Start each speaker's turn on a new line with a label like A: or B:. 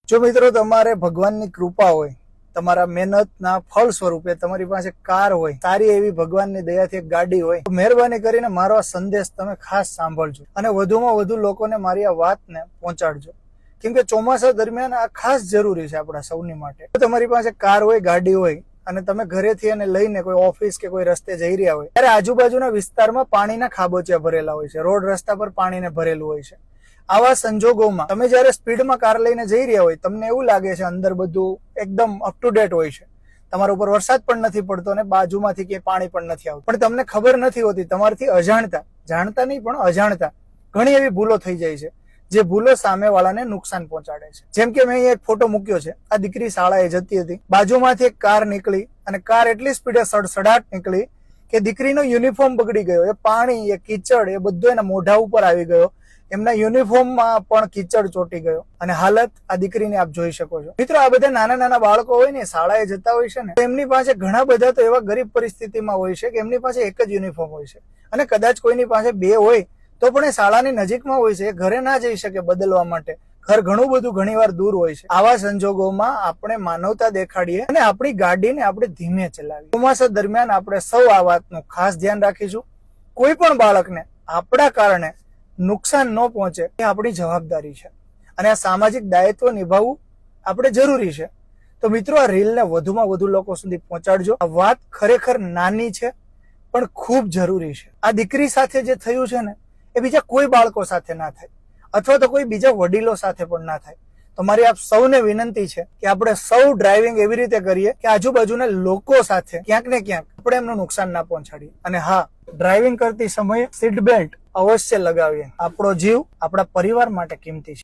A: જો મિત્રો તમારે ભગવાનની કૃપા હોય, તમારા મહેનતના ફળ સ્વરૂપે તમારી પાસે કાર હોય, સારી એવી ભગવાનની દયાથી એક ગાડી હોય, તો મહેરબાની કરીને મારો આ સંદેશ તમે ખાસ સાંભળજો અને વધુમાં વધુ લોકોને મારી આ વાતને પહોંચાડજો. કેમ કે ચોમાસા દરમિયાન આ ખાસ જરૂરી છે આપણા સૌની માટે. જો તમારી પાસે કાર હોય, ગાડી હોય અને તમે ઘરેથી એને લઈને કોઈ ઓફિસ કે કોઈ રસ્તે જઈ રહ્યા હોય, ત્યારે આજુબાજુના વિસ્તારમાં પાણીના ખાબોચિયા ભરેલા હોય છે, રોડ રસ્તા પર પાણીને ભરેલું હોય છે. આવા સંજોગોમાં તમે જયારે સ્પીડમાં કાર લઈને જઈ રહ્યા હોય, તમને એવું લાગે છે અંદર બધું એકદમ અપ ટુ ડેટ હોય છે, તમારા ઉપર વરસાદ પણ નથી પડતો અને બાજુમાંથી ક્યાંય પાણી પણ નથી આવતું, પણ તમને ખબર નથી હોતી, તમારાથી અજાણતા, જાણતા નહીં પણ અજાણતા ઘણી એવી ભૂલો થઈ જાય છે, જે ભૂલો સામેવાળાને નુકસાન પહોંચાડે છે. જેમ કે મેં એક ફોટો મૂક્યો છે. આ દીકરી શાળાએ જતી હતી, બાજુમાંથી એક કાર નીકળી અને કાર એટલી સ્પીડે સડસડાટ નીકળી કે દીકરીનો યુનિફોર્મ બગડી ગયો. એ પાણી, એ કીચડ, એ બધું એના મોઢા ઉપર આવી ગયો. એમના યુનિફોર્મમાં પણ કીચડ ચોટી ગયો અને હાલત આ દીકરીને આપ જોઈ શકો છો. મિત્રો, આ બધા નાના નાના બાળકો હોય ને, શાળાએ જતા હોય છે ને, એમની પાસે ઘણા બધા તો એવા ગરીબ પરિસ્થિતિમાં હોય છે કે એમની પાસે એક જ યુનિફોર્મ હોય છે અને કદાચ કોઈની પાસે બે હોય તો પણ એ શાળાની નજીકમાં હોય છે, એ ઘરે ના જઈ શકે બદલવા માટે. ઘર ઘણું બધું ઘણીવાર દૂર હોય છે. આવા સંજોગોમાં આપણે માનવતા દેખાડીએ અને આપણી ગાડીને આપણે ધીમે ચલાવીએ. ચોમાસા દરમિયાન આપણે સૌ આ વાતનું ખાસ ધ્યાન રાખીશું. કોઈ પણ બાળકને આપણા કારણે નુકસાન ન પહોંચે એ આપણી જવાબદારી છે અને આ સામાજિક દાયિત્વ નિભાવવું આપણે જરૂરી છે. તો મિત્રો, આ રીલને વધુમાં વધુ લોકો સુધી પહોંચાડજો. આ વાત ખરેખર નાની છે પણ ખૂબ જરૂરી છે. આ દીકરી સાથે જે થયું છે ને, એ બીજા કોઈ બાળકો સાથે ના થાય અથવા તો કોઈ બીજા વડીલો સાથે પણ ના થાય. તો મારી આપ સૌને વિનંતી છે કે આપણે સૌ ડ્રાઇવિંગ એવી રીતે કરીએ કે આજુબાજુના લોકો સાથે ક્યાંક ને ક્યાંક આપણે એમનું નુકસાન ના પહોંચાડીએ. અને હા, ડ્રાઇવિંગ કરતી સમયે સીટ બેલ્ટ અવશ્ય લગાવીએ. આપણો જીવ આપણા પરિવાર માટે કિંમતી છે.